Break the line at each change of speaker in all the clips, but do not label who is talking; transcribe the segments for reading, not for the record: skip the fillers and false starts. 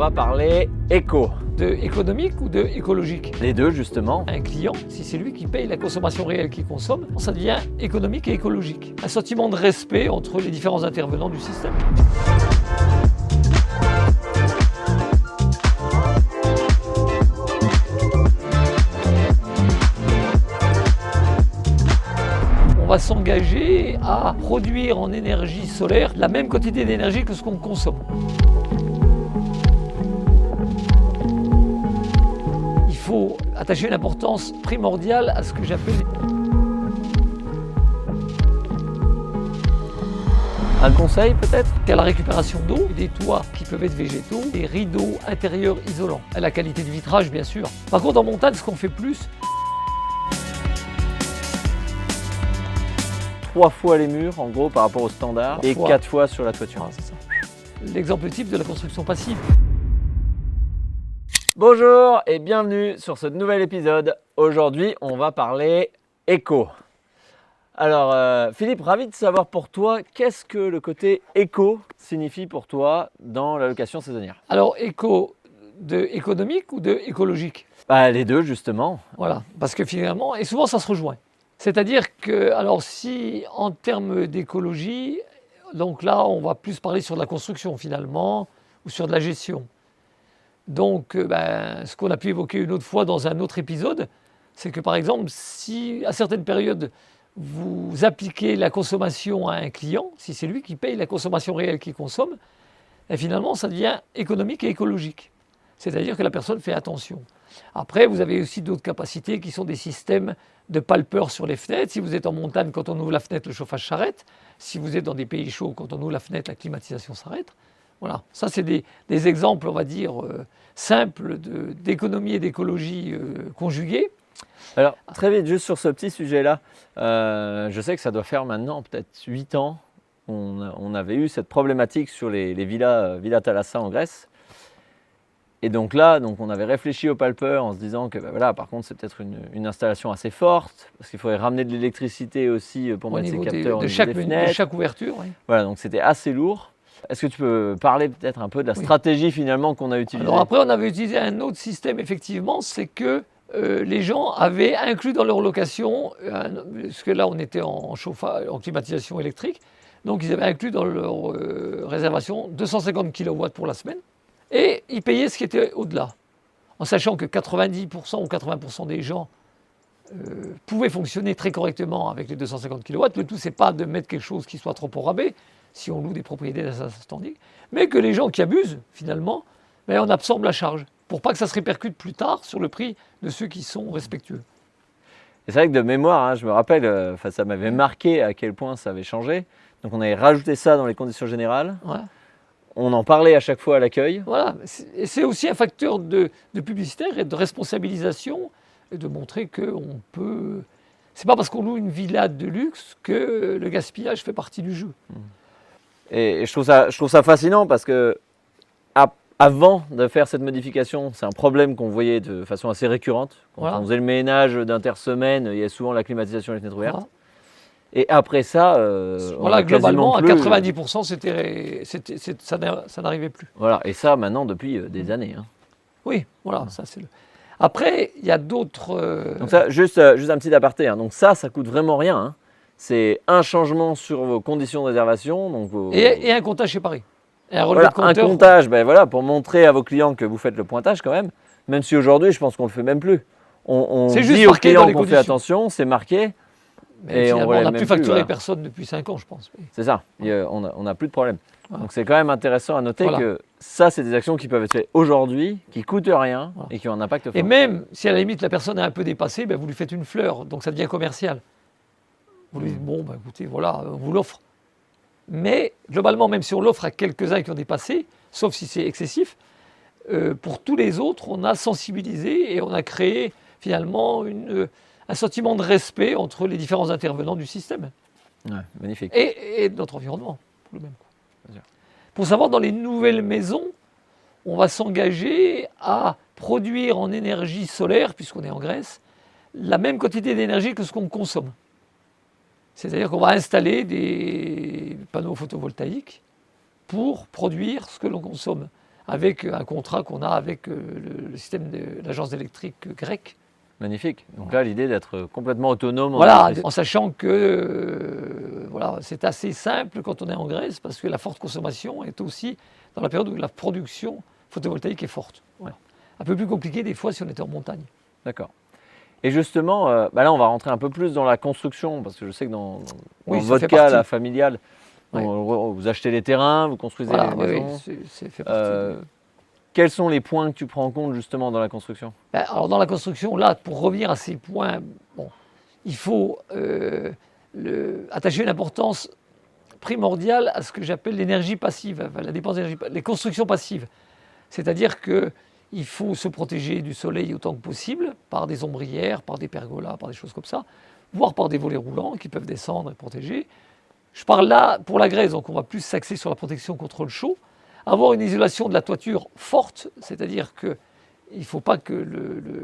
va parler éco.
De économique ou de écologique?
Les deux, justement.
Un client, si c'est lui qui paye la consommation réelle qu'il consomme, ça devient économique et écologique. Un sentiment de respect entre les différents intervenants du système. On va s'engager à produire en énergie solaire la même quantité d'énergie que ce qu'on consomme. Il faut attacher une importance primordiale à ce que j'appelle
Un conseil peut-être?
à la récupération d'eau, des toits qui peuvent être végétaux, des rideaux intérieurs isolants, à la qualité du vitrage bien sûr. Par contre en montagne, ce qu'on fait plus,
3 fois les murs en gros par rapport au standard et 4 fois sur la toiture.
c'est ça. L'exemple type de la construction passive.
Bonjour et bienvenue sur ce nouvel épisode. Aujourd'hui, on va parler éco. Alors Philippe, ravi de savoir pour toi, qu'est-ce que le côté éco signifie pour toi dans la location saisonnière?
Alors éco, de économique ou de écologique?
Les deux justement.
Voilà, parce que finalement, et souvent ça se rejoint. C'est-à-dire que, alors si en termes d'écologie, donc là on va plus parler sur de la construction finalement, ou sur de la gestion. Donc ce qu'on a pu évoquer une autre fois dans un autre épisode, c'est que par exemple, si à certaines périodes, vous appliquez la consommation à un client, si c'est lui qui paye la consommation réelle qu'il consomme, et finalement ça devient économique et écologique. C'est-à-dire que la personne fait attention. Après, vous avez aussi d'autres capacités qui sont des systèmes de palpeurs sur les fenêtres. Si vous êtes en montagne, quand on ouvre la fenêtre, le chauffage s'arrête. Si vous êtes dans des pays chauds, quand on ouvre la fenêtre, la climatisation s'arrête. Voilà, ça c'est des exemples, on va dire, simples d'économie et d'écologie conjuguées.
Alors très vite, juste sur ce petit sujet-là, je sais que ça doit faire maintenant peut-être 8 ans qu'on avait eu cette problématique sur les villas Thalassa en Grèce. Et donc là, on avait réfléchi au palpeur en se disant que voilà, par contre c'est peut-être une installation assez forte, parce qu'il faudrait ramener de l'électricité aussi pour mettre ces capteurs au niveau des fenêtres.
De chaque ouverture. Oui.
Voilà, donc c'était assez lourd. Est-ce que tu peux parler peut-être un peu de la stratégie finalement qu'on a utilisée?
Alors après, on avait utilisé un autre système effectivement, c'est que les gens avaient inclus dans leur location, parce que là on était en chauffage, en climatisation électrique, donc ils avaient inclus dans leur réservation 250 kW pour la semaine. Et ils payaient ce qui était au-delà, en sachant que 90% ou 80% des gens pouvaient fonctionner très correctement avec les 250 kW. Le tout, c'est pas de mettre quelque chose qui soit trop au rabais, si on loue des propriétés d'incendie, mais que les gens qui abusent, finalement, on absorbe la charge, pour pas que ça se répercute plus tard sur le prix de ceux qui sont respectueux.
Et c'est vrai que de mémoire, je me rappelle, ça m'avait marqué à quel point ça avait changé. Donc on avait rajouté ça dans les conditions générales. Ouais. On en parlait à chaque fois à l'accueil.
Voilà, et c'est aussi un facteur de publicitaire et de responsabilisation, et de montrer qu'on peut... C'est pas parce qu'on loue une villa de luxe que le gaspillage fait partie du jeu.
Et je trouve ça fascinant parce que avant de faire cette modification, c'est un problème qu'on voyait de façon assez récurrente. Quand on faisait le ménage d'intersemaine, il y a souvent la climatisation et les fenêtres ouvertes. Voilà. Et après ça,
globalement, à 90%, ça n'arrivait plus.
Voilà, et ça maintenant depuis des années.
Oui, voilà, ça c'est le... Après, il y a d'autres...
Donc ça, juste un petit aparté, donc ça coûte vraiment rien. C'est un changement sur vos conditions de réservation. Donc
et un comptage séparé. Et un
relevé de compteur. Un comptage, pour montrer à vos clients que vous faites le pointage quand même si aujourd'hui, je pense qu'on ne le fait même plus. On dit aux clients qu'on fait attention, c'est marqué.
Et on n'a plus facturé personne depuis 5 ans, je pense. Oui.
C'est ça, on n'a plus de problème. Voilà. Donc c'est quand même intéressant à noter que ça, c'est des actions qui peuvent être faites aujourd'hui, qui ne coûtent rien et qui ont un impact fort.
Et même si à la limite la personne est un peu dépassée, vous lui faites une fleur, donc ça devient commercial. Vous lui dites, écoutez, voilà, on vous l'offre. Mais globalement, même si on l'offre à quelques-uns qui ont dépassé, sauf si c'est excessif, pour tous les autres, on a sensibilisé et on a créé finalement un sentiment de respect entre les différents intervenants du système.
Ouais, magnifique.
Et de notre environnement, pour le même coup. Pour savoir, dans les nouvelles maisons, on va s'engager à produire en énergie solaire, puisqu'on est en Grèce, la même quantité d'énergie que ce qu'on consomme. C'est-à-dire qu'on va installer des panneaux photovoltaïques pour produire ce que l'on consomme. avec un contrat qu'on a avec le système de l'agence électrique grecque.
Magnifique. Donc là, l'idée d'être complètement autonome.
Voilà, en sachant que voilà, c'est assez simple quand on est en Grèce, parce que la forte consommation est aussi dans la période où la production photovoltaïque est forte. Voilà. Un peu plus compliqué des fois si on était en montagne.
D'accord. Et justement, là, on va rentrer un peu plus dans la construction, parce que je sais que dans votre cas, la familiale, vous achetez les terrains, vous construisez les maisons.
Oui, c'est fait partie.
Quels sont les points que tu prends en compte justement dans la construction?
Alors dans la construction, là, pour revenir à ces points, il faut attacher une importance primordiale à ce que j'appelle l'énergie passive, la dépense d'énergie, les constructions passives. C'est-à-dire qu'il faut se protéger du soleil autant que possible par des ombrières, par des pergolas, par des choses comme ça, voire par des volets roulants qui peuvent descendre et protéger. Je parle là pour la Grèce, donc on va plus s'axer sur la protection contre le chaud. Avoir une isolation de la toiture forte, c'est-à-dire qu'il ne faut pas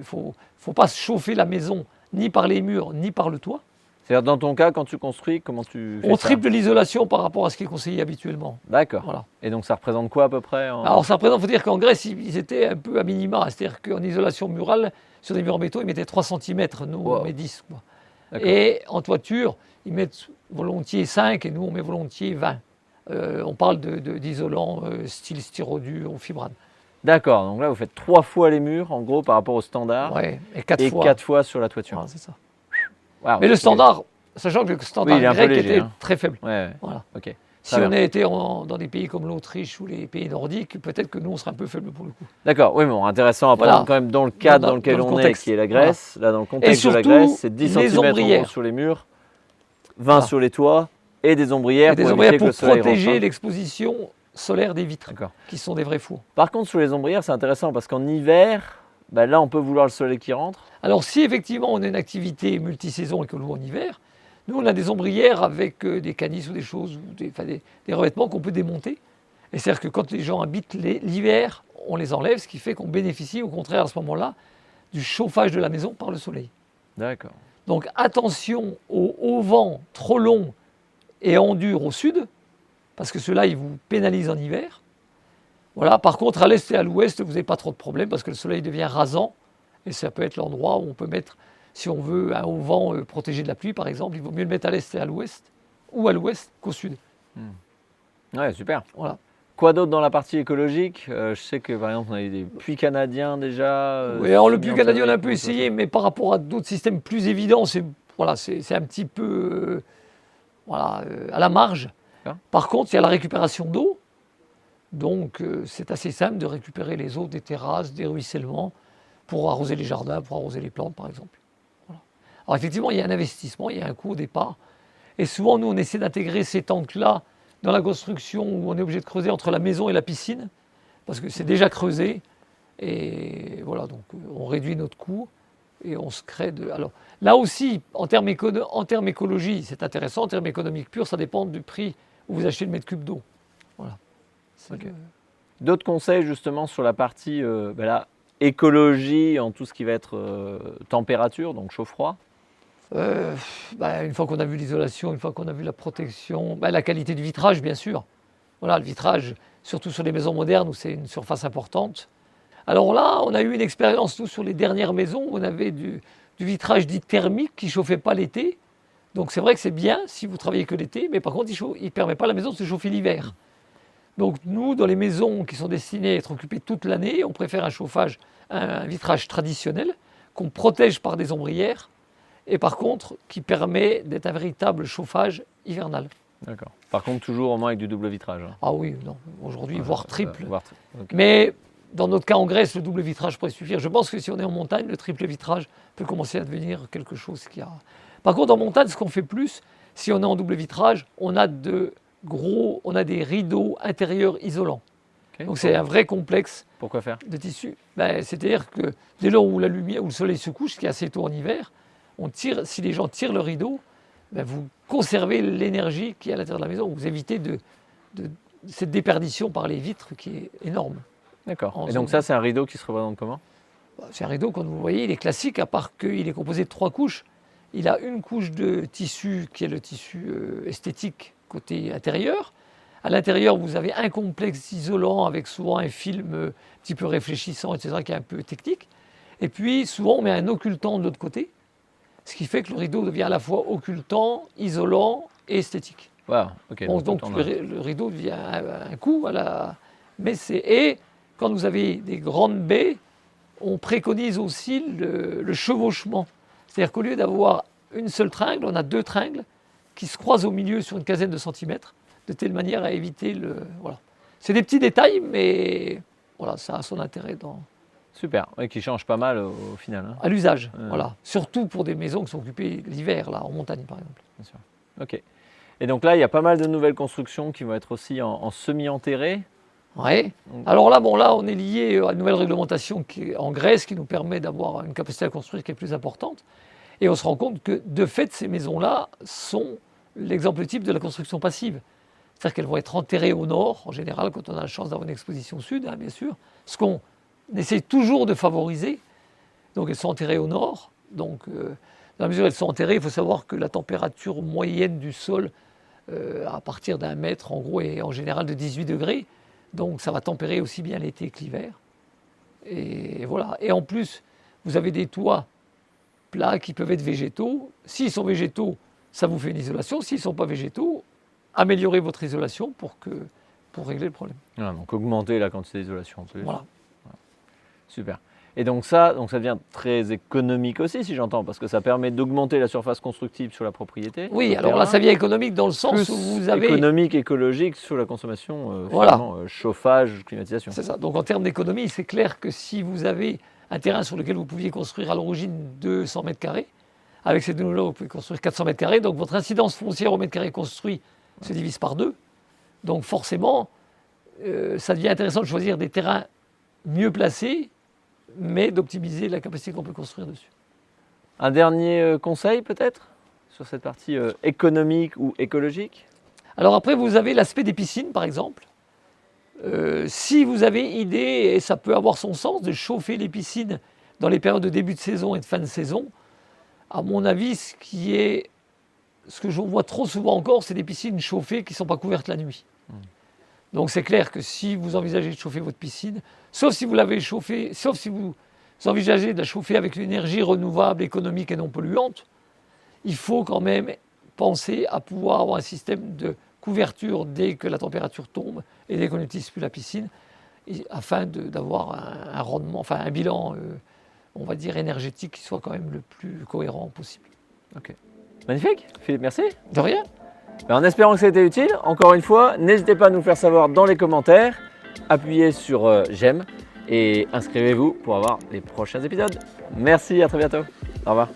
faut pas chauffer la maison ni par les murs ni par le toit.
C'est-à-dire dans ton cas, quand tu construis, comment tu fais
On
ça?
triple l'isolation par rapport à ce qui est conseillé habituellement.
D'accord.
Voilà.
Et donc ça représente quoi à peu près
Alors ça représente, il faut dire qu'en Grèce, ils étaient un peu à minima, c'est-à-dire qu'en isolation murale, sur des murs en béton, ils mettaient 3 cm, nous on met 10. Quoi. Et en toiture, ils mettent volontiers 5 et nous on met volontiers 20. On parle d'isolant style styrodure ou fibrane.
D'accord, donc là vous faites 3 fois les murs en gros par rapport au standard.
Ouais, et 4 fois.
4 fois sur la toiture.
Voilà, c'est ça.
Wow,
mais le standard, sachant que le standard grec
léger,
était très faible.
Ouais.
Voilà.
Ok.
Si on était dans des pays comme l'Autriche ou les pays nordiques, peut-être que nous on serait un peu faible pour le coup.
D'accord, oui, mais intéressant à prendre quand même dans le cadre dans lequel on est, qui est la Grèce. Voilà. Là, dans le contexte de la Grèce, c'est 10 cm sur les murs, 20 sur les toits et des ombrières
pour protéger l'exposition solaire des vitres, qui sont des vrais fours.
Par contre, sur les ombrières, c'est intéressant parce qu'en hiver, là, on peut vouloir le soleil qui rentre.
Alors, si effectivement on a une activité multisaison et que loue en hiver, nous, on a des ombrières avec des canisses ou des choses, ou des revêtements qu'on peut démonter. Et c'est-à-dire que quand les gens habitent l'hiver, on les enlève, ce qui fait qu'on bénéficie au contraire à ce moment-là du chauffage de la maison par le soleil.
D'accord.
Donc attention au vent trop long et en dur au sud, parce que cela, il vous pénalise en hiver. Voilà. Par contre, à l'est et à l'ouest, vous n'avez pas trop de problèmes parce que le soleil devient rasant et ça peut être l'endroit où on peut mettre, si on veut un auvent protégé de la pluie, par exemple, il vaut mieux le mettre à l'est et à l'ouest, ou à l'ouest qu'au sud.
Ouais, super.
Voilà.
Quoi d'autre dans la partie écologique? Je sais que par exemple, on a eu des puits canadiens déjà.
Oui, alors le puits canadien, on a un peu essayé, mais par rapport à d'autres systèmes plus évidents, c'est un petit peu à la marge. Par contre, il y a la récupération d'eau. Donc, c'est assez simple de récupérer les eaux des terrasses, des ruissellements, pour arroser les jardins, pour arroser les plantes, par exemple. Voilà. Alors, effectivement, il y a un investissement, il y a un coût au départ. Et souvent, nous, on essaie d'intégrer ces tanks-là dans la construction où on est obligé de creuser entre la maison et la piscine, parce que c'est déjà creusé. Et voilà, donc on réduit notre coût et on se crée de... Alors, là aussi, en termes écologie, c'est intéressant. En termes économiques purs, ça dépend du prix où vous achetez le mètre cube d'eau. Voilà.
Okay. D'autres conseils justement sur la partie écologie en tout ce qui va être température, donc chaud-froid?
Une fois qu'on a vu l'isolation, une fois qu'on a vu la protection, la qualité du vitrage bien sûr. Voilà, le vitrage, surtout sur les maisons modernes où c'est une surface importante. Alors là, on a eu une expérience nous sur les dernières maisons où on avait du vitrage dit thermique qui ne chauffait pas l'été. Donc c'est vrai que c'est bien si vous travaillez que l'été, mais par contre il ne permet pas à la maison de se chauffer l'hiver. Donc nous, dans les maisons qui sont destinées à être occupées toute l'année, on préfère un vitrage traditionnel qu'on protège par des ombrières et par contre qui permet d'être un véritable chauffage hivernal.
D'accord. Par contre, toujours au moins avec du double vitrage.
Ah oui, non, aujourd'hui, voire triple.
Okay.
Mais dans notre cas en Grèce, le double vitrage pourrait suffire. Je pense que si on est en montagne, le triple vitrage peut commencer à devenir quelque chose qui a... Par contre, en montagne, ce qu'on fait plus, si on est en double vitrage, on a des rideaux intérieurs isolants. Okay. Donc c'est un vrai complexe.
Pourquoi faire
de tissu. C'est-à-dire que dès lors où le soleil se couche, ce qui est assez tôt en hiver, si les gens tirent le rideau, vous conservez l'énergie qui est à l'intérieur de la maison. Vous évitez cette déperdition par les vitres qui est énorme.
D'accord. Et donc ça, c'est un rideau qui se représente comment?
C'est un rideau, comme vous voyez, il est classique, à part qu'il est composé de 3 couches. Il a une couche de tissu qui est le tissu esthétique côté intérieur, À l'intérieur, vous avez un complexe isolant avec souvent un film un petit peu réfléchissant, etc., qui est un peu technique. Et puis, souvent, on met un occultant de l'autre côté, ce qui fait que le rideau devient à la fois occultant, isolant et esthétique.
Wow, ok.
Bon, donc le rideau devient un coup et quand vous avez des grandes baies, on préconise aussi le chevauchement. C'est-à-dire qu'au lieu d'avoir une seule tringle, on a 2 tringles qui se croisent au milieu sur une quinzaine de centimètres, de telle manière à éviter le... Voilà. C'est des petits détails, mais voilà, ça a son intérêt
Super, oui, qui change pas mal au final. Hein.
à l'usage. Voilà. Surtout pour des maisons qui sont occupées l'hiver, là, en montagne par exemple.
Bien sûr. Ok. Et donc là, il y a pas mal de nouvelles constructions qui vont être aussi en semi-enterrées.
Ouais. Alors là, bon, là, on est lié à une nouvelle réglementation qui est en Grèce qui nous permet d'avoir une capacité à construire qui est plus importante. Et on se rend compte que, de fait, ces maisons-là sont l'exemple type de la construction passive. C'est-à-dire qu'elles vont être enterrées au nord, en général, quand on a la chance d'avoir une exposition sud, hein, bien sûr. Ce qu'on essaie toujours de favoriser. Donc, elles sont enterrées au nord. Donc, dans la mesure où elles sont enterrées, il faut savoir que la température moyenne du sol, à partir d'1 mètre, en gros, est en général de 18 degrés. Donc, ça va tempérer aussi bien l'été que l'hiver. Et voilà. Et en plus, vous avez des toits plats qui peuvent être végétaux. S'ils sont végétaux, ça vous fait une isolation. S'ils ne sont pas végétaux, améliorez votre isolation pour régler le problème.
Voilà, donc augmenter la quantité d'isolation en plus.
Voilà.
Super. Et donc ça devient très économique aussi, si j'entends, parce que ça permet d'augmenter la surface constructible sur la propriété.
Oui, alors là, ça devient économique dans le sens où vous avez...
économique, écologique sur la consommation,
voilà.
Chauffage, climatisation.
C'est ça. Donc en termes d'économie, c'est clair que si vous avez un terrain sur lequel vous pouviez construire à l'origine 200 mètres carrés, avec ces deux-là, vous pouvez construire 400 mètres carrés, donc votre incidence foncière au mètre carré construit se divise par 2. Donc forcément, ça devient intéressant de choisir des terrains mieux placés, mais d'optimiser la capacité qu'on peut construire dessus.
Un dernier conseil peut-être sur cette partie économique ou écologique?
Alors après, vous avez l'aspect des piscines, par exemple. Si vous avez idée, et ça peut avoir son sens, de chauffer les piscines dans les périodes de début de saison et de fin de saison, à mon avis, ce que je vois trop souvent encore, c'est des piscines chauffées qui ne sont pas couvertes la nuit. Donc c'est clair que si vous envisagez de chauffer votre piscine, sauf si vous envisagez de la chauffer avec une énergie renouvelable, économique et non polluante, il faut quand même penser à pouvoir avoir un système de couverture dès que la température tombe et dès qu'on n'utilise plus la piscine, afin d'avoir un rendement, enfin un bilan, on va dire énergétique qui soit quand même le plus cohérent possible.
Ok. Magnifique, Philippe, merci.
De rien.
En espérant que ça a été utile, encore une fois, n'hésitez pas à nous faire savoir dans les commentaires, appuyez sur j'aime et inscrivez-vous pour avoir les prochains épisodes. Merci, à très bientôt. Au revoir.